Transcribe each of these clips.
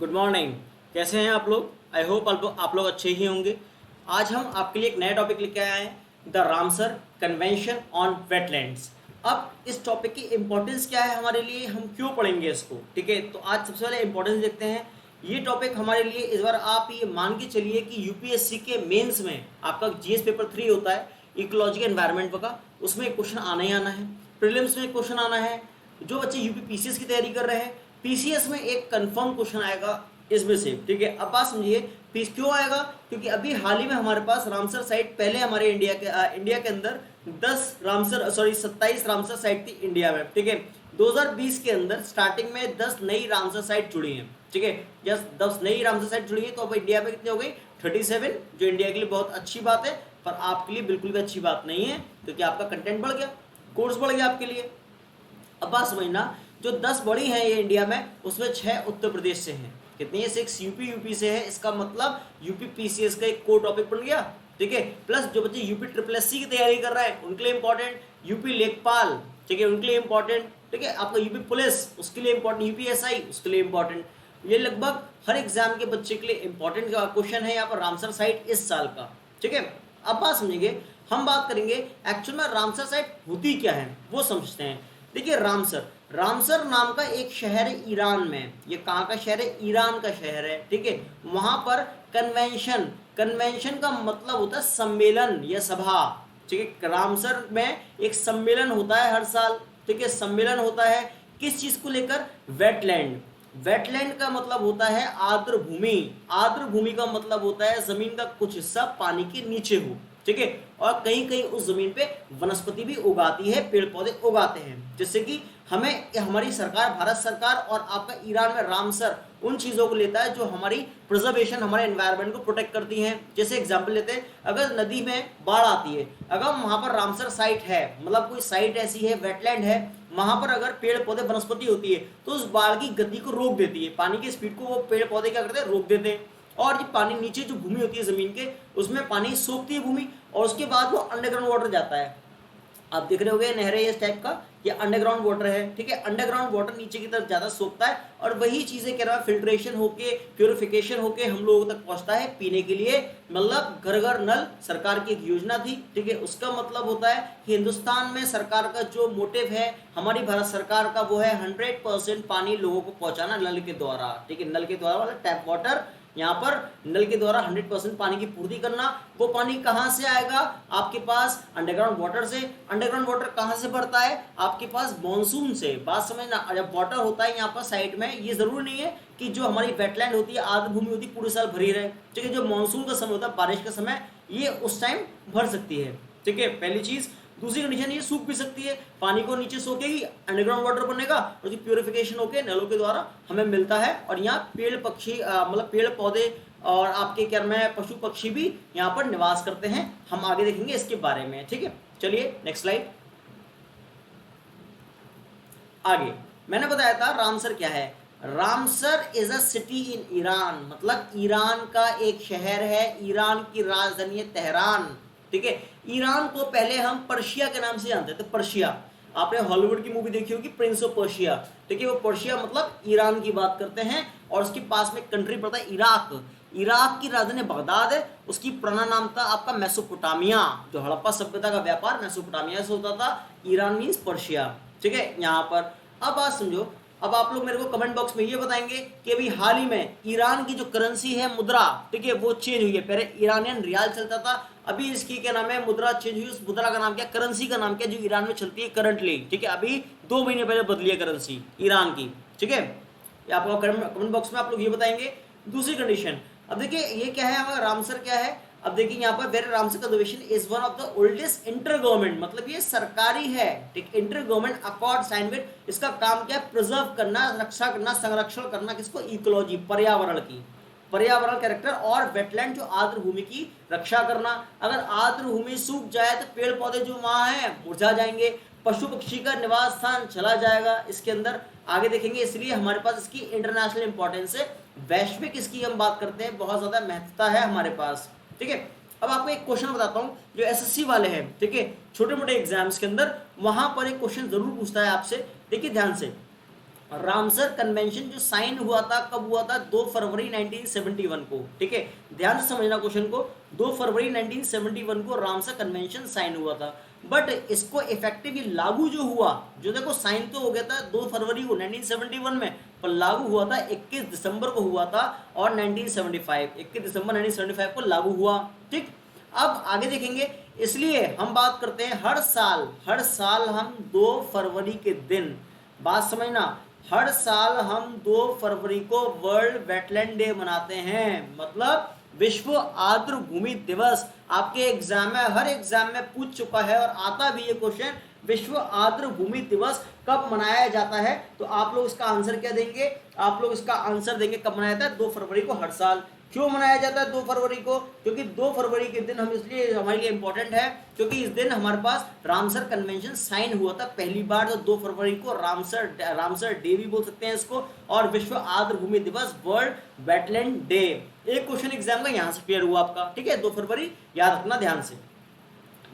Good morning. कैसे हैं आप लोग? आई होप आप लोग अच्छे ही होंगे। आज हम आपके लिए एक नया टॉपिक लेके आए हैं, the Ramsar convention on wetlands. अब इस टॉपिक की इंपॉर्टेंस क्या है हमारे लिए, हम क्यों पढ़ेंगे इसको, ठीक है? तो आज सबसे पहले इंपॉर्टेंस देखते हैं। ये टॉपिक हमारे लिए इस बार आप ये मान के चलिए कि यूपीएससी के मेंस में आपका जीएस पेपर 3 होता है इकोलॉजी एनवायरनमेंट का, उसमें एक क्वेश्चन आना ही आना है। प्रीलिम्स में क्वेश्चन आना है। जो बच्चे यूपी पीसीएस की तैयारी कर रहे हैं, पीसीएस में एक कंफर्म क्वेश्चन आएगा इसमें से, ठीक है? अब बात समझिए, पीस क्यों आएगा? क्योंकि अभी हाल ही में हमारे पास रामसर साइट, पहले हमारे इंडिया के अंदर 27 रामसर साइट थी इंडिया में, ठीक है? 2020 के अंदर स्टार्टिंग में 10 नई रामसर साइट जुड़ी हैं, ठीक है? जस्ट 10 नई रामसर साइट जुड़ी है, तो अब इंडिया में कितनी हो गई? 37, जो इंडिया के लिए बहुत अच्छी बात है, पर आपके लिए बिल्कुल भी अच्छी बात नहीं है, क्योंकि आपका कंटेंट बढ़ गया, कोर्स बढ़ गया आपके लिए। अब बात समझना, जो 10 बड़ी हैं ये इंडिया में, उसमें 6 उत्तर प्रदेश से हैं। कितनी है? 6 यूपी से है। इसका मतलब यूपी पीसीएस का एक कोर टॉपिक बन गया, ठीक है? प्लस जो बच्चे यूपी ट्रिपल एससी की तैयारी कर रहे हैं उनके लिए इंपॉर्टेंट, यूपी लेखपाल, ठीक है, उनके लिए इंपॉर्टेंट, ठीक है? आपका यूपी पुलिस उसके लिए इंपॉर्टेंट, यूपी एसआई उसके लिए इंपॉर्टेंट। ये लगभग हर एग्जाम के बच्चे के लिए इंपॉर्टेंट क्वेश्चन है यहाँ पर रामसर साइट इस साल का, ठीक है? अब बात समझेंगे, हम बात करेंगे एक्चुअल में रामसर साइट होती क्या है, वो समझते हैं। देखिए, रामसर नाम का एक शहर है ईरान में। ये कहाँ का शहर है? ईरान का शहर है, ठीक है? वहां पर कन्वेंशन का मतलब होता है सम्मेलन या सभा, ठीक है? रामसर में एक सम्मेलन होता है हर साल, ठीक है? सम्मेलन होता है किस चीज को लेकर? वेटलैंड का मतलब होता है आर्द्र भूमि। आर्द्र भूमि का मतलब होता है जमीन का कुछ हिस्सा पानी के नीचे हो, ठीक है? और कहीं कहीं उस जमीन पे वनस्पति भी उगाती है, पेड़ पौधे उगाते हैं, जिससे कि हमें हमारी सरकार, भारत सरकार और आपका ईरान में रामसर उन चीजों को लेता है जो हमारी प्रिजर्वेशन, हमारे एनवायरनमेंट को प्रोटेक्ट करती हैं। जैसे एग्जांपल लेते हैं, अगर नदी में बाढ़ आती है, अगर वहां पर रामसर साइट है, मतलब कोई साइट ऐसी है, वेटलैंड है, वहां पर अगर पेड़ पौधे वनस्पति होती है तो उस बाढ़ की गति को रोक देती है, पानी की स्पीड को वो पेड़ पौधे क्या करते हैं? रोक देते हैं। और ये पानी नीचे जो भूमि होती है जमीन के, उसमें पानी सोखती है भूमि, और उसके बाद वो अंडरग्राउंड वाटर जाता है। आप देख रहे होंगे नहरें इस टाइप का, ये अंडरग्राउंड वाटर है, ठीक है? अंडरग्राउंड वाटर नीचे की तरफ ज्यादा सोखता है, और वही चीजें कह रहा है फिल्ट्रेशन होके, प्योरिफिकेशन होके हम लोगों तक पहुंचता है पीने के लिए। मतलब घर घर नल सरकार की एक योजना थी, ठीक है? उसका मतलब होता है कि हिंदुस्तान में सरकार का जो मोटिव है, हमारी भारत सरकार का, वो है 100% पानी लोगों को पहुंचाना नल के द्वारा, ठीक है? नल के द्वारा मतलब टैप वाटर, यहाँ पर नल के द्वारा 100% पानी की पूर्ति करना। वो पानी कहाँ से आएगा? आपके पास अंडरग्राउंड वाटर से। अंडरग्राउंड वाटर कहाँ से भरता है? आपके पास मॉनसून से। बात समझना, जब वाटर होता है यहाँ पर साइड में, ये जरूरी नहीं है कि जो हमारी वेटलैंड होती है, आर्द्र भूमि होती है, पूरे साल भरी रहे, ठीक है? जो मॉनसून का समय होता है, बारिश का समय, ये उस टाइम भर सकती है, ठीक है? पहली चीज। दूसरी कंडीशन, ये सूख भी सकती है, पानी को नीचे सोखेगी, अंडरग्राउंड वाटर बनेगा, और उसकी प्योरिफिकेशन होकर नलों के द्वारा हमें मिलता है। और यहाँ पेड़ पक्षी, मतलब पेड़ पौधे और आपके क्या में पशु पक्षी भी यहाँ पर निवास करते हैं। हम आगे देखेंगे इसके बारे में, ठीक है? चलिए नेक्स्ट स्लाइड। आगे मैंने बताया था रामसर क्या है। Ramsar is a city in Iran, मतलब ईरान का एक शहर है, ईरान की राजधानी है तेहरान, ठीक है? ईरान को पहले हम पर्शिया के नाम से जानते थे। पर्शिया, आपने हॉलीवुड की मूवी देखी होगी प्रिंस ऑफ पर्शिया, ठीक है? वो पर्शिया मतलब ईरान की बात करते हैं। और उसके पास में कंट्री पड़ता है इराक। इराक की राजधानी बगदाद है। उसकी पुराना नाम था आपका मेसोपोटामिया। जो हड़प्पा सभ्यता का व्यापार मेसोपोटामिया से होता था। ईरान मीन्स पर्शिया, ठीक है? यहाँ पर अब बात समझो। अब आप लोग मेरे को कमेंट बॉक्स में ये बताएंगे कि अभी हाल ही में ईरान की जो करेंसी है, मुद्रा, ठीक है, वो चेंज हुई है। पहले ईरानियन रियाल चलता था, अभी इसकी क्या नाम है? मुद्रा चेंज हुई। उस मुद्रा का नाम क्या? करेंसी का नाम क्या जो ईरान में चलती है करंटली, ठीक है? अभी 2 महीने पहले बदली है करेंसी ईरान की, ठीक है? आपको कमेंट बॉक्स में आप लोग ये बताएंगे। दूसरी कंडीशन, अब देखिए ये क्या है हमारा रामसर क्या है। अब देखिए यहाँ पर very Ramsar conversation is one of the oldest inter government, मतलब ये सरकारी है, ठीक? Inter government accord sign with. इसका काम क्या है? प्रिजर्व करना, रक्षा करना, संरक्षण करना, किसको? इकोलॉजी, पर्यावरण की, पर्यावरण कैरेक्टर, और वेटलैंड जो आर्द्र भूमि की रक्षा करना। अगर आर्द्र भूमि सूख जाए तो पेड़ पौधे जो वहां हैं मुरझा जाएंगे, पशु पक्षी का निवास स्थान चला जाएगा इसके अंदर। आगे देखेंगे, इसलिए हमारे पास इसकी इंटरनेशनल इंपॉर्टेंस है, वैश्विक इसकी हम बात करते हैं, बहुत ज्यादा महत्वता है हमारे पास, ठीक है? अब आपको एक क्वेश्चन बताता हूं जो एसएससी वाले हैं, ठीक है, छोटे मोटे एग्जाम्स के अंदर, वहां पर एक क्वेश्चन जरूर पूछता है आपसे। देखिए ध्यान से, रामसर कन्वेंशन जो साइन हुआ था कब हुआ था? 2 फरवरी 1971 को। ठीक है, ध्यान से समझना क्वेश्चन को। 2 फरवरी 1971 को रामसर कन्वेंशन साइन हुआ था, बट इसको इफेक्टिवली लागू जो हुआ, जो देखो साइन तो हो गया था 2 फरवरी को 1971 में, पर लागू हुआ था 21 दिसंबर को हुआ था, और 1975 21 दिसंबर 1975 को लागू हुआ। ठीक, अब आगे देखेंगे। इसलिए हम बात करते हैं हर साल हम 2 फरवरी के दिन, बात समझना, हर साल हम 2 फरवरी को वर्ल्ड वेटलैंड डे मनाते हैं, मतलब विश्व आर्द्र भूमि दिवस। आपके एग्जाम में, हर एग्जाम में पूछ चुका है और आता भी ये क्वेश्चन, विश्व आर्द्र भूमि दिवस कब मनाया जाता है? तो आप लोग इसका आंसर क्या देंगे? आप लोग इसका आंसर देंगे कब मनाया जाता है? 2 फरवरी को हर साल। क्यों मनाया जाता है 2 फरवरी को? क्योंकि 2 फरवरी के दिन हम, इसलिए हमारे लिए इंपॉर्टेंट है क्योंकि इस दिन हमारे पास रामसर कन्वेंशन साइन हुआ था पहली बार। तो 2 फरवरी को रामसर डे भी बोल सकते हैं इसको, और विश्व आर्द्र भूमि दिवस, वर्ल्ड वेटलैंड डे। एक क्वेश्चन एग्जाम का यहाँ से क्लियर हुआ आपका। ठीक है, 2 फरवरी याद रखना ध्यान से।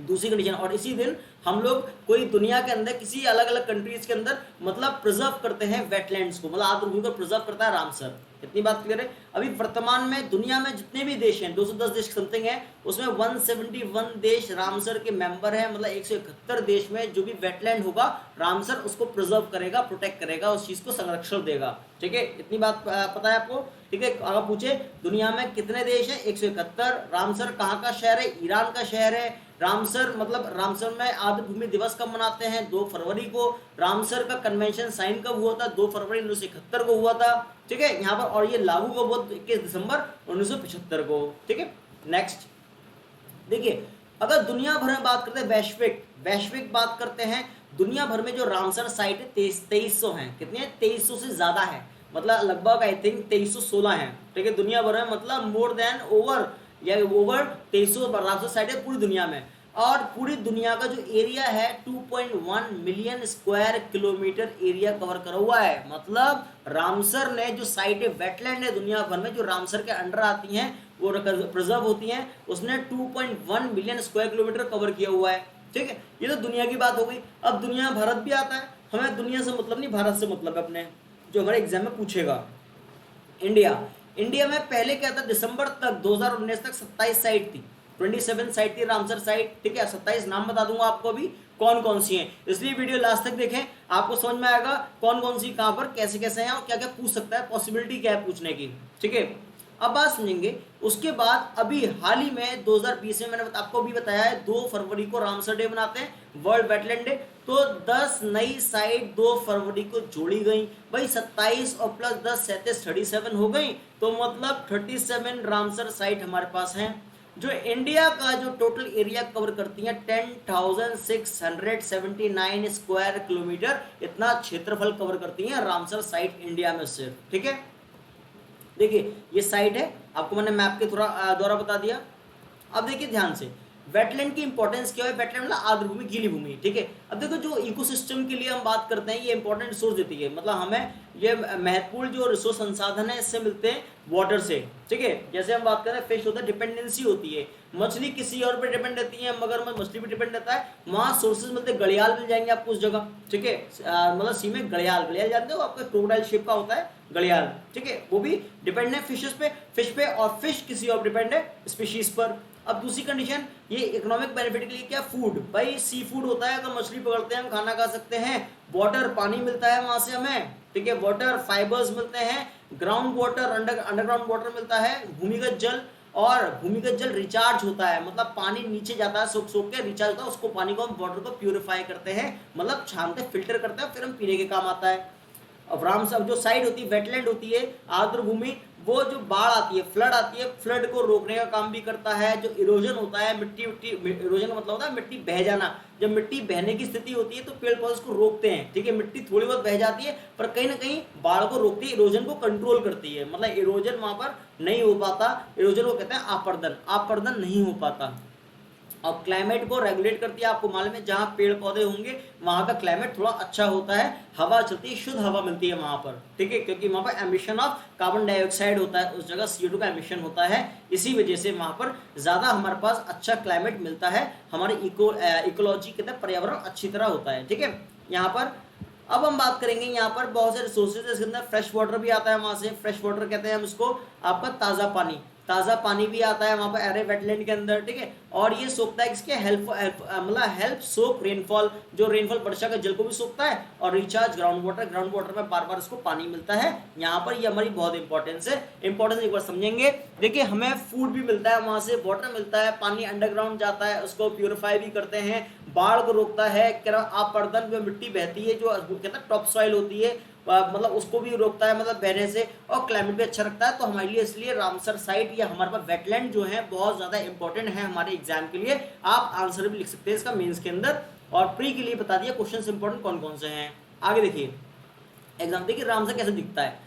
दूसरी कंडीशन, और इसी दिन हम लोग कोई दुनिया के अंदर किसी अलग अलग कंट्रीज के अंदर मतलब प्रिजर्व करते हैं वेटलैंड्स को, मतलब आर्द्र भूमि को प्रिजर्व करता है रामसर। इतनी बात क्लियर है। अभी वर्तमान में दुनिया में जितने भी देश हैं, 210 देश समथिंग है, उसमें 171 देश रामसर के मेंबर हैं, मतलब 171 देश में जो भी वेटलैंड होगा रामसर उसको प्रिजर्व करेगा, प्रोटेक्ट करेगा, उस चीज को संरक्षण देगा। ठीक है, इतनी बात पता है आपको। ठीक है, अगर पूछे दुनिया में कितने देश हैं? 171। रामसर कहाँ का शहर है? ईरान का शहर है। रामसर, मतलब रामसर में आर्द्र भूमि दिवस कब मनाते हैं? 2 फरवरी को। रामसर का कन्वेंशन साइन कब हुआ था? 2 फरवरी 1971 को हुआ था। ठीक है, यहाँ पर, और ये लागू कब हुआ? 21 दिसंबर 1975 को। ठीक है, नेक्स्ट देखिए, अगर दुनिया भर में बात करते हैं, वैश्विक बात करते हैं, दुनिया भर में जो रामसर साइट है 2300 हैं। कितनी है? 2300 से ज्यादा है, मतलब लगभग आई थिंक 2316 है। ठीक है, दुनिया भर में, मतलब more than over 2300 Ramsar site है पूरी दुनिया में। और पूरी दुनिया का जो एरिया है 2.1 million square kilometre area cover करा हुआ है। मतलब रामसर ने जो साइट है, वेटलैंड है दुनिया भर में जो रामसर के अंडर आती हैं, वो प्रिजर्व होती हैं, उसने 2.1 मिलियन स्क्वायर किलोमीटर कवर किया हुआ है। ठीक है, ये तो दुनिया की बात हो गई। अब दुनिया, भारत भी आता है। हमें दुनिया से मतलब नहीं, भारत से मतलब है अपने, जो हमारे एग्जाम में पूछेगा। इंडिया में पहले क्या था? दिसंबर तक 2019 तक 27 साइट थी, 27 साइट थी रामसर साइट। ठीक है, 27 नाम बता दूंगा आपको अभी कौन कौन सी हैं, इसलिए वीडियो लास्ट तक देखें, आपको समझ में आएगा कौन कौन सी कहां पर कैसे कैसे हैं और क्या क्या पूछ सकता है, पॉसिबिलिटी क्या है पूछने की। ठीक है, अब बात समझेंगे। उसके बाद अभी हाल ही में 2020 में मैंने आपको भी बताया है 2 फरवरी को रामसर डे मनाते हैं, वर्ल्ड वेटलैंड डे। तो 10 नई साइट 2 फरवरी को जोड़ी गई भाई। 27 और प्लस 10 37 37 हो गई, तो मतलब 37 रामसर साइट हमारे पास हैं, जो इंडिया का जो टोटल एरिया कवर करती हैं 10,679 स्क्वायर किलोमीटर, इतना क्षेत्रफल कवर करती हैं रामसर साइट इंडिया में सिर्फ। ठीक है, देखिए ये साइट है, आपको मैंने मैप के द्वारा बता दिया। अब देखिए ध्यान से, वेटलैंड की इंपॉर्टेंस क्या है? वेटलैंड मतलब आर्द्र भूमि, गीली भूमि। ठीक है, अब देखो जो इकोसिस्टम के लिए हम बात करते हैं, ये इंपॉर्टेंट रिसोर्स देती है, मतलब हमें ये महत्वपूर्ण जो रिसोर्स संसाधन है इससे मिलते हैं वाटर से। ठीक है, जैसे हम बात करें फिश होता है, डिपेंडेंसी होती है, मछली किसी और पे डिपेंड रहती है, मगर मछली पे डिपेंड रहता है, वहाँ सोर्सेज मिलते हैं, घड़ियाल मिल जाएंगे आपको उस जगह। ठीक है, मतलब सी में घड़ियाल जानते हो, आपका क्रोकोडाइल शेप का होता है घड़ियाल। ठीक है, वो भी डिपेंड है फिश पे, और फिश किसी और डिपेंड है स्पीशीज पर। अब दूसरी कंडीशन, ये इकोनॉमिक बेनिफिट के लिए क्या? फूड, भाई सी फूड होता है, अगर मछली पकड़ते हैं हम खाना खा सकते हैं। वाटर, पानी मिलता है वहां से हमें। ठीक है, वाटर फाइबर्स मिलते हैं, ग्राउंड वाटर, अंडरग्राउंड वाटर मिलता है, भूमिगत जल, और भूमिगत जल रिचार्ज होता है, मतलब पानी नीचे जाता है, सोख के रिचार्ज होता है, उसको पानी को हम वाटर को प्यूरिफाई करते हैं, मतलब छानते, फिल्टर करते हैं, फिर हम पीने के काम आता है। अब रामसर जो साइड होती है, वेटलैंड होती है, आर्द्र भूमि, वो जो बाढ़ आती है, फ्लड आती है, फ्लड को रोकने का काम भी करता है। जो इरोजन होता है, इरोजन का मतलब होता है मिट्टी बह जाना। जब मिट्टी बहने की स्थिति होती है तो पेड़ पौधे उसको रोकते हैं। ठीक है, मिट्टी थोड़ी बहुत बह जाती है, पर कहीं ना कहीं बाढ़ को रोकती है, इरोजन को कंट्रोल करती है, मतलब इरोजन वहां पर नहीं हो पाता। इरोजन को कहते हैं आपरदन नहीं हो पाता। और क्लाइमेट को रेगुलेट करती है, आपको मालूम है जहाँ पेड़ पौधे होंगे वहाँ का क्लाइमेट थोड़ा अच्छा होता है, हवा चलती है, शुद्ध हवा मिलती है वहाँ पर। ठीक है, क्योंकि वहाँ पर एमिशन ऑफ कार्बन डाइऑक्साइड होता है, उस जगह CO2 का एमिशन होता है, इसी वजह से वहाँ पर ज़्यादा हमारे पास अच्छा क्लाइमेट मिलता है, हमारे इकोलॉजी के तहत पर्यावरण अच्छी तरह होता है। ठीक है, यहाँ पर अब हम बात करेंगे यहाँ पर बहुत से रिसोर्सेज है, इसके अंदर फ्रेश वाटर भी आता है, वहां से फ्रेश वाटर कहते हैं हम इसको, आपका ताज़ा पानी भी आता है वहाँ पर एरे वेटलैंड के अंदर, ठीक है। और ये सोखता है किसके मतलब हेल्प सोक रेनफॉल, जो रेनफॉल वर्षा के जल को भी सोखता है, और रिचार्ज ग्राउंड वाटर में बार बार इसको पानी मिलता है यहाँ पर। ये हमारी बहुत इंपॉर्टेंस है, इंपॉर्टेंस एक बार समझेंगे। देखिए हमें फूड भी मिलता है वहाँ से, वाटर मिलता है, पानी अंडरग्राउंड जाता है, उसको प्योरीफाई भी करते हैं, बाढ़ को रोकता है, आप पर्दन में मिट्टी बहती है जो कहते हैं टॉप सॉइल होती है, मतलब उसको भी रोकता है मतलब बहने से, और क्लाइमेट भी अच्छा रखता है। तो हमारे लिए इसलिए रामसर साइट या हमारे पास वेटलैंड जो है बहुत ज़्यादा इंपॉर्टेंट है हमारे एग्जाम के लिए। आप आंसर भी लिख सकते हैं इसका मेंस के अंदर, और प्री के लिए बता दिया क्वेश्चन इंपॉर्टेंट कौन कौन से हैं। आगे देखिए एग्जाम, देखिए रामसर कैसे दिखता है।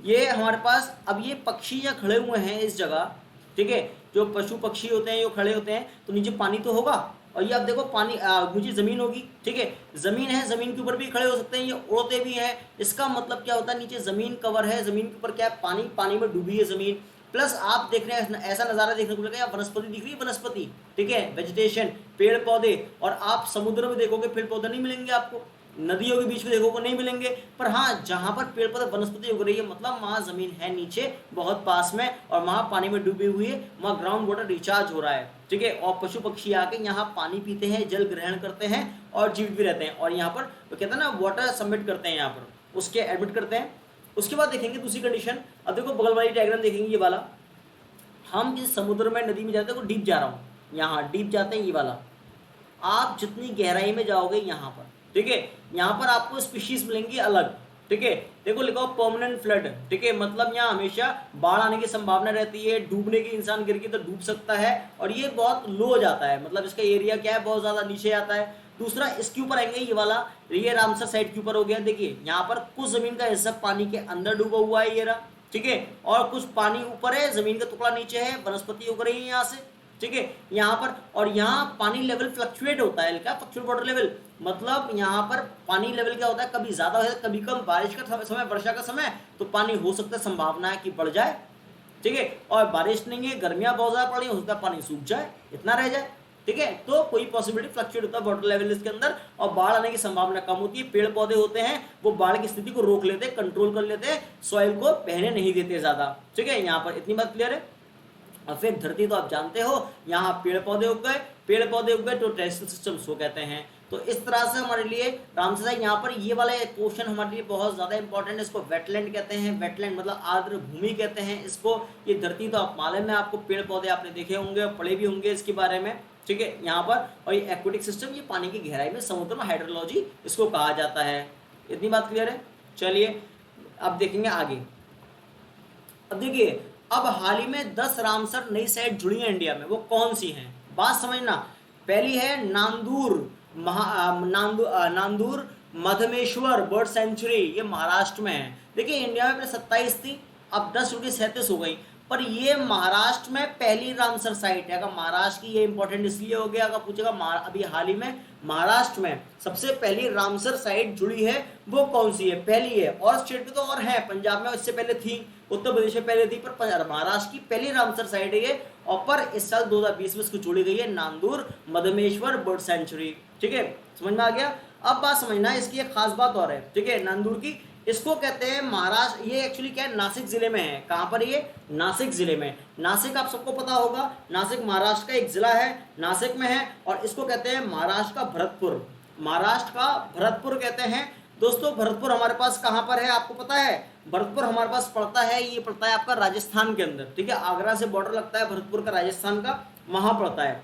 ये हमारे पास अब ये पक्षी यहाँ खड़े हुए हैं इस जगह, ठीक है, जो पशु पक्षी होते हैं जो खड़े होते हैं, तो नीचे पानी तो होगा, और ये आप देखो पानी नीचे जमीन होगी, ठीक है, जमीन है, जमीन के ऊपर भी खड़े हो सकते हैं, ये उड़ते भी हैं। इसका मतलब क्या होता है, नीचे जमीन कवर है, जमीन के ऊपर क्या है, पानी, पानी में डूबी है जमीन। प्लस आप देख रहे हैं ऐसा नज़ारा देखने को मिलेगा, वनस्पति दिख रही है, वनस्पति, ठीक है, वेजिटेशन, पेड़ पौधे। और आप समुद्र में देखोगे पेड़ पौधे नहीं मिलेंगे आपको, नदियों के बीच में देखोगे नहीं मिलेंगे, पर हाँ जहाँ पर पेड़ पौधे वनस्पति उग रही है मतलब वहाँ जमीन है नीचे बहुत पास में, और वहाँ पानी में डूबी हुई है, वहाँ ग्राउंड वाटर रिचार्ज हो रहा है, ठीक है। और पशु पक्षी आके यहाँ पानी पीते हैं, जल ग्रहण करते हैं और जीवित भी रहते हैं, और यहाँ पर तो कहते हैं ना वाटर सबमिट करते हैं यहाँ पर, उसके एडमिट करते हैं। उसके बाद देखेंगे दूसरी कंडीशन, अब देखो बगल वाली डायग्राम देखेंगे, ये वाला, हम जिस समुद्र में नदी में जाते हैं वो डीप जा रहा हूँ, यहाँ डीप जाते हैं, ये वाला आप जितनी गहराई में जाओगे यहाँ पर, ठीक है, यहाँ पर आपको स्पीशीज मिलेंगी अलग, ठीक है। देखो लिखो परमानेंट फ्लड, ठीक है, मतलब यहाँ हमेशा बाढ़ आने की संभावना रहती है, डूबने की, इंसान गिर के तो डूब सकता है, और ये बहुत लो हो जाता है, मतलब इसका एरिया क्या है बहुत ज्यादा नीचे आता है। दूसरा इसके ऊपर आएंगे, ये वाला, ये रामसर साइड के ऊपर हो गया, देखिए यहाँ पर कुछ जमीन का हिस्सा पानी के अंदर डूबा हुआ है, ये रहा, ठीक है, और कुछ पानी ऊपर है, जमीन का टुकड़ा नीचे है, वनस्पति उग रही है यहाँ से, ठीक है, यहाँ पर। और यहाँ पानी लेवल फ्लक्चुएट होता है, क्या फ्लक्चुएट वाटर लेवल, मतलब यहाँ पर पानी लेवल क्या होता है, कभी ज्यादा हो जाता है कभी कम, बारिश का समय, वर्षा का समय, तो पानी हो सकता है, संभावना है कि बढ़ जाए, ठीक है, और बारिश नहीं है, गर्मियां बहुत ज्यादा पड़ रही, हो सकता है पानी सूख जाए, इतना रह जाए, ठीक है। तो कोई पॉसिबिलिटी फ्लक्चुएट होता है वाटर लेवल इसके अंदर, और बाढ़ आने की संभावना कम होती है। पेड़ पौधे होते हैं वो बाढ़ की स्थिति को रोक लेते हैं, कंट्रोल कर लेते हैं, सॉइल को बहने नहीं देते ज्यादा, ठीक है। यहाँ पर इतनी बात क्लियर है। और फिर धरती तो आप जानते हो, यहाँ पेड़ पौधे उग गए, पेड़ पौधे उग गए तो टेरेस्ट्रियल सिस्टम सो कहते हैं। तो इस तरह से हमारे लिए रामसर साइट, यहाँ पर ये वाला क्वेश्चन हमारे लिए बहुत ज्यादा इंपॉर्टेंट है। इसको वेटलैंड कहते हैं, वेटलैंड मतलब आर्द्र भूमि कहते हैं इसको। ये धरती तो आप मालूम है आपको, पेड़ पौधे आपने देखे होंगे, पढ़े भी होंगे इसके बारे में, ठीक है, यहाँ पर। और ये एक्वेटिक सिस्टम, ये पानी की गहराई में, समुद्र में हाइड्रोलॉजी इसको कहा जाता है। इतनी बात क्लियर है। चलिए अब देखेंगे आगे। अब देखिए, अब हाल ही में 10 रामसर नई साइट जुड़ी हैं इंडिया में, वो कौन सी हैं, बात समझना। पहली है नांदूर मधमेश्वर बर्ड सेंचुरी, ये महाराष्ट्र में है। देखिए इंडिया में पहले 27 थी, अब 10 उनकी 37 हो गई, पर ये महाराष्ट्र में पहली रामसर साइट है। अगर महाराष्ट्र की, ये इंपॉर्टेंट इसलिए हो गया, अगर पूछेगा अभी हाल ही में महाराष्ट्र में सबसे पहली रामसर साइट जुड़ी है वो कौन सी है, पहली है। और स्टेट में तो और है, पंजाब में इससे पहले थी, उत्तर प्रदेश में पहले थी, पर महाराष्ट्र की पहली रामसर साइट है ये। और पर इस साल 2020 में इसको जोड़ी गई है नांदूर मधमेश्वर बर्ड सेंचुरी, ठीक है, समझ में आ गया। अब बात समझना, इसकी एक खास बात और है, ठीक है, नांदूर की, इसको कहते हैं महाराष्ट्र, ये एक्चुअली क्या है, नासिक जिले में है। कहाँ पर ये, नासिक जिले में। नासिक आप सबको पता होगा, नासिक महाराष्ट्र का एक जिला है, नासिक में है, और इसको कहते हैं महाराष्ट्र का भरतपुर, महाराष्ट्र का भरतपुर कहते हैं। दोस्तों भरतपुर हमारे पास कहाँ पर है आपको पता है, भरतपुर हमारे पास पड़ता है, ये पड़ता है आपका राजस्थान के अंदर, ठीक है, आगरा से बॉर्डर लगता है भरतपुर का राजस्थान का, वहां पड़ता है,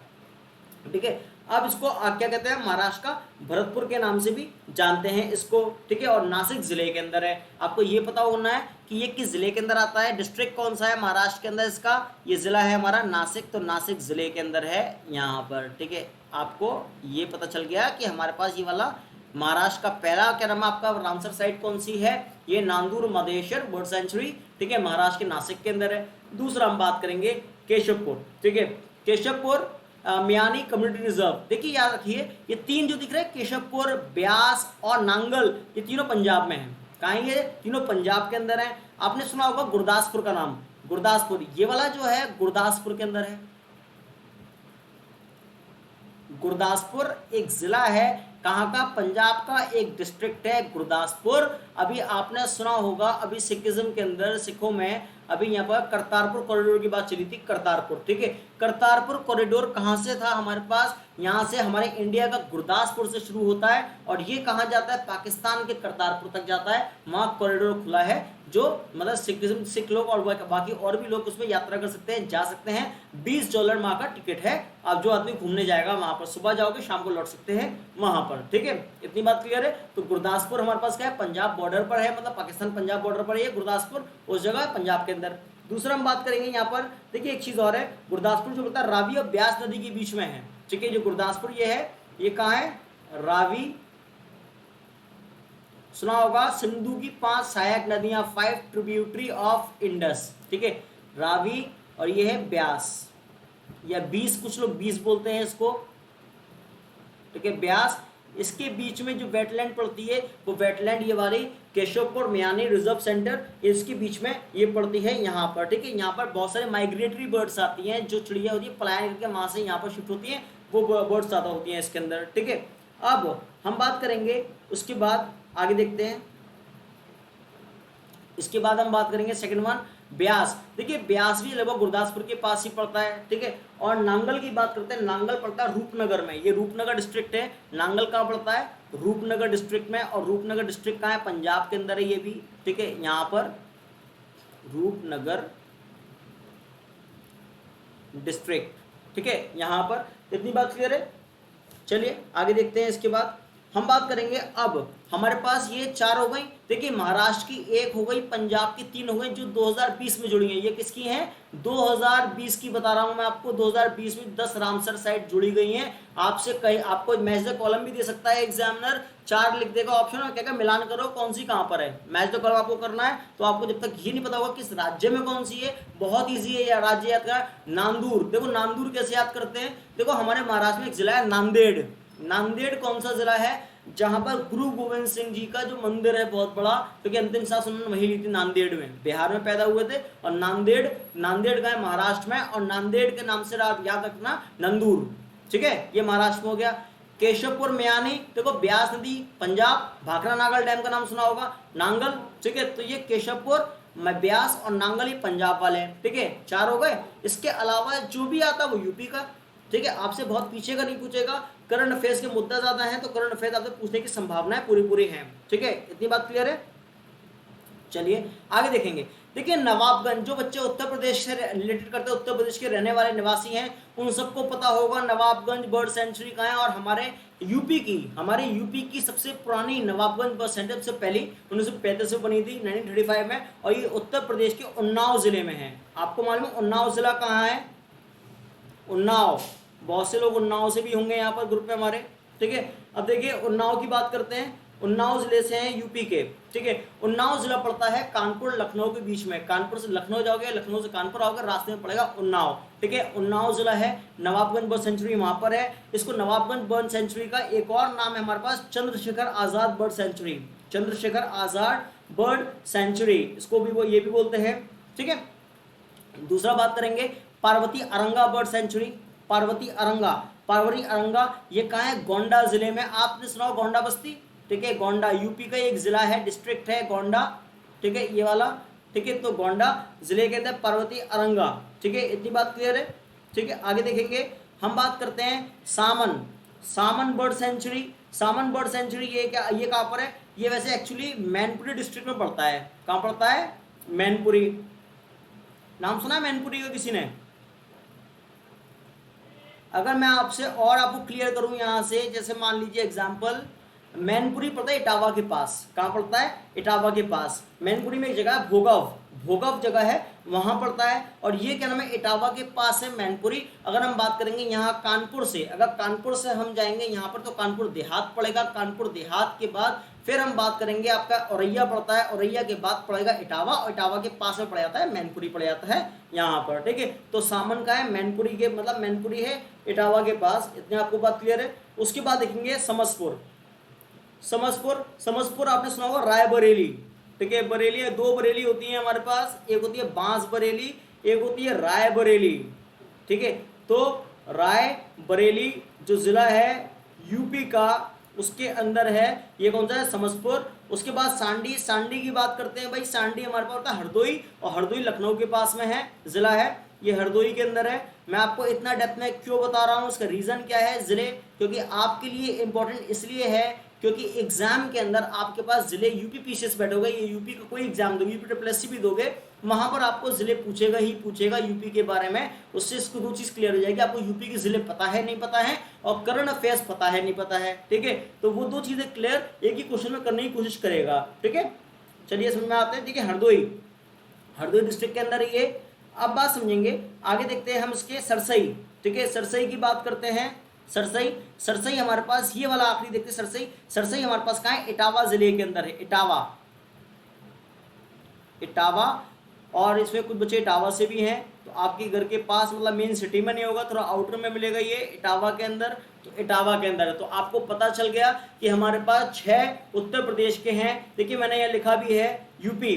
ठीक है। अब इसको क्या कहते हैं, महाराष्ट्र का भरतपुर के नाम से भी जानते हैं इसको, ठीक है, और नासिक जिले के अंदर है। आपको ये पता होना है कि ये किस जिले के अंदर आता है, डिस्ट्रिक्ट कौन सा है महाराष्ट्र के अंदर इसका, ये जिला है हमारा नासिक, तो नासिक जिले के अंदर है यहाँ पर, ठीक है। आपको ये पता चल गया कि हमारे पास ये वाला महाराष्ट्र का पहला क्या नाम है आपका रामसर साइट कौन सी है, ये नांदूर मधेश्वर बर्ड सेंचुरी, ठीक है, महाराष्ट्र के नासिक के अंदर है। दूसरा हम बात करेंगे केशवपुर, ठीक है, केशवपुर म्यानी कम्युनिटी रिजर्व। देखिए याद रखिए, ये तीन जो दिख रहे हैं, केशवपुर, ब्यास और नांगल, ये तीनों पंजाब में हैं। कहाँ ये तीनों पंजाब के अंदर हैं। आपने सुना होगा गुरदासपुर का नाम, गुरदासपुर, ये वाला जो है गुरदासपुर के अंदर है। गुरदासपुर एक जिला है कहाँ का? पंजाब का एक डिस्ट्रिक्ट है गुरदासपुर। अभी आपने सुना होगा, अभी सिखिज्म के अंदर, सिखों में अभी यहाँ पर करतारपुर कॉरिडोर की बात चली थी, करतारपुर, ठीक है। करतारपुर कॉरिडोर कहाँ से था हमारे पास? यहाँ से हमारे इंडिया का गुरदासपुर से शुरू होता है और ये कहाँ जाता है? पाकिस्तान के करतारपुर तक जाता है। वहाँ कॉरिडोर खुला है, जो मतलब सिख लोग और बाकी और भी लोग उसमें यात्रा कर सकते हैं, जा सकते हैं। $20 वहाँ का टिकट है। अब जो आदमी घूमने जाएगा वहाँ पर, सुबह जाओगे शाम को लौट सकते हैं वहाँ पर, ठीक है। इतनी बात क्लियर है। तो गुरदासपुर हमारे पास क्या है? पंजाब बॉर्डर पर है, मतलब पाकिस्तान पंजाब बॉर्डर पर है गुरदासपुर, उस जगह है पंजाब के अंदर। दूसरा हम बात करेंगे यहाँ पर, देखिए एक चीज और है, गुरदासपुर जो होता है रावी और ब्यास नदी के बीच में है, ठीक है। जो गुरदासपुर ये है, ये कहाँ है? रावी, सुना होगा सिंधु की 5 सहायक नदियां, 5 ट्रिब्यूटरी ऑफ इंडस, ठीक है। रावी और ये है ब्यास या 20, कुछ लोग 20 बोलते हैं इसको, ठीक है, ब्यास। इसके बीच में जो वेटलैंड पड़ती है वो वेटलैंड ये वाली केशवपुर म्यानी रिजर्व सेंटर, इसके बीच में ये पड़ती है यहाँ पर, ठीक है। यहाँ पर बहुत सारे माइग्रेटरी बर्ड्स आती हैं, जो चिड़िया होती है पलायन करके वहाँ से यहाँ पर शिफ्ट होती हैं, वो बर्ड्स ज़्यादा होती हैं इसके अंदर, ठीक है। अब हम बात करेंगे, उसके बाद आगे देखते हैं, इसके बाद हम बात करेंगे सेकंड वन ब्यास। देखिए ब्यास भी लगभग गुरदासपुर के पास ही पड़ता है, ठीक है। और नांगल की बात करते हैं, नांगल पड़ता है रूपनगर में, ये रूपनगर डिस्ट्रिक्ट है। नांगल कहाँ पड़ता है? रूपनगर डिस्ट्रिक्ट में। और रूपनगर डिस्ट्रिक्ट कहाँ है? पंजाब के अंदर है ये भी, ठीक है। यहाँ पर रूपनगर डिस्ट्रिक्ट, ठीक है, यहाँ पर। इतनी बात क्लियर है। चलिए आगे देखते हैं। इसके बाद हम बात करेंगे, अब हमारे पास ये 4 हो गई। देखिए महाराष्ट्र की 1 हो गई, पंजाब की 3 हो गई, जो 2020 में जुड़ी हैं। ये किसकी हैं? 2020 की बता रहा हूं मैं आपको। 2020 में 10 रामसर साइट जुड़ी गई हैं। आपसे कहीं आपको मैच द कॉलम भी दे सकता है एग्जामिनर, 4 लिख देगा ऑप्शन और कहेगा मिलान करो कौन सी कहां पर है। मैच द कॉलम आपको करना है, तो आपको जब तक ये नहीं पता होगा किस राज्य में कौन सी है, बहुत ईजी है यार राज्य याद करना। नांदूर, देखो नांदूर कैसे याद करते हैं? देखो हमारे महाराष्ट्र में एक जिला है नांदेड़। नांदेड़ कौन सा जिला है? जहां पर गुरु गोविंद सिंह जी का जो मंदिर है बहुत बड़ा, क्योंकि अंतिम सांस उन्होंने वही ली थी नांदेड़ में, बिहार में पैदा हुए थे। और नांदेड़ का है महाराष्ट्र में, और नांदेड़ के नाम से आप याद रखना नंदूर, ठीक है। ये महाराष्ट्र में हो गया। केशवपुर म्यानी, देखो ब्यास नदी पंजाब, भाखड़ा नागल डैम का नाम सुना होगा, नांगल, ठीक है। तो ये केशवपुर, ब्यास और नांगल ही पंजाब वाले हैं, ठीक है। 4 हो गए। इसके अलावा जो भी आता है वो यूपी का, ठीक है। आपसे बहुत पीछे का नहीं पूछेगा, करंट अफेयर्स के मुद्दा ज्यादा है तो करंट अफेयर्स आपसे पूछने की संभावनाएं पूरी है, ठीक है। इतनी बात क्लियर है। चलिए आगे देखेंगे। देखिए नवाबगंज, जो बच्चे उत्तर प्रदेश से रिलेटेड करते हैं, उत्तर प्रदेश के रहने वाले निवासी हैं, उन सबको पता होगा नवाबगंज बर्ड सेंचुरी कहाँ है। और हमारे यूपी की सबसे पुरानी नवाबगंज बर्ड सेंचुरी सबसे पहली 1935 में बनी थी, 1935 में। और ये उत्तर प्रदेश के उन्नाव जिले में है। आपको मालूम है उन्नाव जिला कहाँ है? उन्नाव, बहुत से लोग उन्नाव से भी होंगे यहाँ पर ग्रुप में हमारे, ठीक है। अब देखिए उन्नाव की बात करते हैं। उन्नाव जिले से हैं यूपी के, ठीक है। उन्नाव जिला पड़ता है कानपुर लखनऊ के बीच में। कानपुर से लखनऊ जाओगे, लखनऊ से कानपुर आओगे, रास्ते में पड़ेगा उन्नाव, ठीक है। उन्नाव जिला है। नवाबगंज बर्ड सेंचुरी वहां पर है। इसको नवाबगंज बर्ड सेंचुरी का एक और नाम है हमारे पास, Chandrashekhar Azad bird sanctuary. Chandrashekhar Azad bird sanctuary, इसको भी वो ये भी बोलते हैं, ठीक है। दूसरा बात करेंगे पार्वती अरंगा बर्ड सेंचुरी। पार्वती अरंगा ये कहाँ है? गोंडा जिले में। आपने सुना गोंडा बस्ती, ठीक है। गोंडा यूपी का एक जिला है, डिस्ट्रिक्ट है गोंडा, ठीक है, ये वाला, ठीक है। तो गोंडा जिले कहते हैं पार्वती अरंगा, ठीक है। इतनी बात क्लियर है, ठीक है। आगे देखेंगे, हम बात करते हैं सामन बर्ड सेंचुरी। सामन बर्ड सेंचुरी ये क्या, ये कहाँ पर है? ये वैसे एक्चुअली मैनपुरी डिस्ट्रिक्ट में पड़ता है। कहाँ पड़ता है? मैनपुरी। नाम सुना है मैनपुरी का किसी ने? अगर मैं आपसे और आपको क्लियर करूं यहाँ से, जैसे मान लीजिए एग्जांपल, मैनपुरी पड़ता है इटावा के पास। कहाँ पड़ता है? इटावा के पास। मैनपुरी में एक जगह है भोगव जगह है, वहां पड़ता है। और ये क्या नाम है? इटावा के पास है मैनपुरी। अगर हम बात करेंगे यहाँ कानपुर से, अगर कानपुर से हम जाएंगे यहाँ पर तो कानपुर देहात पड़ेगा। कानपुर देहात के बाद फिर हम बात करेंगे आपका औरैया पड़ता है, औरैया के बाद पड़ेगा इटावा, और इटावा के पास में पड़ जाता है मैनपुरी, पड़ जाता है यहाँ पर, ठीक है। तो सामन का है मैनपुरी के, मतलब मैनपुरी है इटावा के पास। इतने आपको बात क्लियर है। उसके बाद देखेंगे समसपुर आपने सुना होगा रायबरेली, ठीक है। बरेली है, 2 बरेली होती है हमारे पास, एक होती है बांस बरेली, एक होती है रायबरेली, ठीक है। तो रायबरेली जो जिला है यूपी का, उसके अंदर है ये कौन सा है, समस्तीपुर। उसके बाद सांडी, सांडी की बात करते हैं भाई, सांडी हमारे पास होता है हरदोई, और हरदोई लखनऊ के पास में है, जिला है ये हरदोई के अंदर है। मैं आपको इतना डेप्थ में क्यों बता रहा हूँ, उसका रीजन क्या है जिले, क्योंकि आपके लिए इंपॉर्टेंट इसलिए है क्योंकि एग्जाम के अंदर आपके पास जिले यूपी पीसीएस बैठोगे, ये यूपी का कोई एग्जाम दोगे, यूपी ट्रिपल एससी भी दोगे, वहां पर आपको जिले पूछेगा ही पूछेगा यूपी के बारे में। उससे इसको दो चीज क्लियर हो जाएगी, आपको यूपी के जिले पता है नहीं पता है, और करंट अफेयर्स पता है नहीं पता है, ठीक है। तो वो दो चीजें क्लियर एक ही क्वेश्चन में करने की कोशिश करेगा, ठीक है। चलिए समझ में आते हैं, ठीक है। हरदोई, हरदोई डिस्ट्रिक्ट के अंदर ये। अब बात समझेंगे, आगे देखते हैं हम इसके सरसई, ठीक है। सरसई की बात करते हैं, सरसई, सरसई हमारे पास ये वाला आखिरी देखते हैं, सरसई, सरसई हमारे पास कहाँ है, इटावा जिले के अंदर है, इटावा, इटावा। और इसमें कुछ बच्चे इटावा से भी हैं, तो आपके घर के पास मतलब मेन सिटी में नहीं होगा, थोड़ा आउटर में मिलेगा ये इटावा के अंदर, तो इटावा के अंदर है। तो आपको पता चल गया कि हमारे पास 6 उत्तर प्रदेश के हैं। देखिए मैंने यहाँ लिखा भी है यूपी,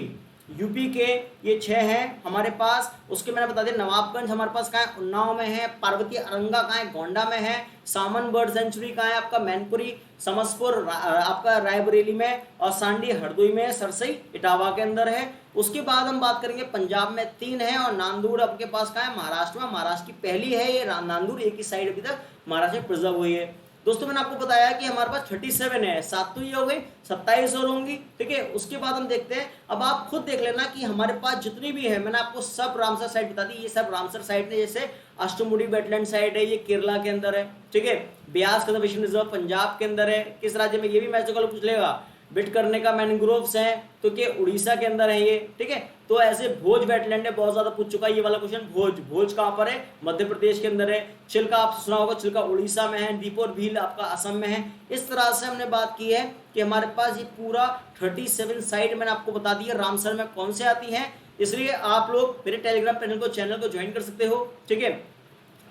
यूपी के ये 6 हैं हमारे पास। उसके मैंने बता दिया नवाबगंज हमारे पास कहाँ है, उन्नाव में है, पार्वती अरंगा कहाँ है, गोंडा में है, सामन बर्ड सेंचुरी कहाँ है आपका, मैनपुरी, समस्तीपुर आपका रायबरेली में, और सांडी हरदोई में, सरसई इटावा के अंदर है। उसके बाद हम बात करेंगे पंजाब में 3 है, और नांदूर आपके पास कहाँ है, महाराष्ट्र में, महाराष्ट्र की पहली है ये नांदूर, एक ही साइड अभी तक महाराष्ट्र में प्रिजर्व हुई है। दोस्तों मैंने आपको बताया कि हमारे पास 37 है, 7 तो ये हो गई, 27 और होंगी, ठीक है। उसके बाद हम देखते हैं, अब आप खुद देख लेना कि हमारे पास जितनी भी है, मैंने आपको सब रामसर साइट बता दी, ये सब रामसर साइट है, जैसे अष्टमुडी वेटलैंड साइट है, ये केरला के अंदर है, ठीक है। ब्यास कंजर्वेशन रिजर्व पंजाब के अंदर है, किस राज्य में, ये भी मैच को पूछ लेगा। बिट करने का मैनग्रोव्स हैं तो क्या उड़ीसा के अंदर है ये, ठीक है। तो ऐसे भोज वेटलैंड है, बहुत ज्यादा पूछ चुका है ये वाला क्वेश्चन। भोज, भोज कहाँ पर है, मध्य प्रदेश के अंदर है। चिल्का आप सुना होगा, चिल्का उड़ीसा में है, दीपोर भील आपका असम में है। इस तरह से हमने बात की है कि हमारे पास ये पूरा 37 साइट मैंने आपको बता दी है रामसर में कौन से आती हैं। इसलिए आप लोग मेरे टेलीग्राम चैनल को ज्वाइन कर सकते हो, ठीक है।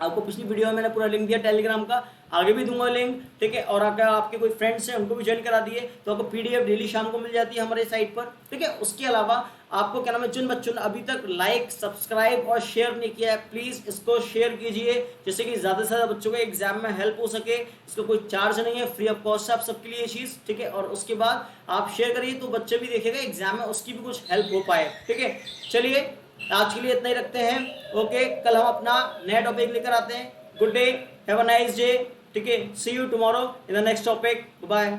आपको पिछली वीडियो में मैंने पूरा लिंक दिया टेलीग्राम का, आगे भी दूंगा लिंक, ठीक है। और अगर आपके कोई फ्रेंड्स हैं उनको भी ज्वाइन करा दिए तो आपको पीडीएफ डेली शाम को मिल जाती है हमारे साइट पर, ठीक है। उसके अलावा आपको क्या नाम है, जिन बच्चों ने अभी तक लाइक, सब्सक्राइब और शेयर नहीं किया है, प्लीज इसको शेयर कीजिए, जिससे कि ज्यादा से ज्यादा बच्चों को एग्जाम में हेल्प हो सके। इसका कोई चार्ज नहीं है, फ्री ऑफ कॉस्ट है आप सबके लिए ये चीज, ठीक है। और उसके बाद आप शेयर करिए तो बच्चे भी देखेगा एग्जाम में, उसकी भी कुछ हेल्प हो पाए, ठीक है। चलिए आज के लिए इतना ही रखते हैं, ओके। कल हम अपना नया टॉपिक लेकर आते हैं। Good day, have a nice day, ठीक है। See you tomorrow in the next topic, bye.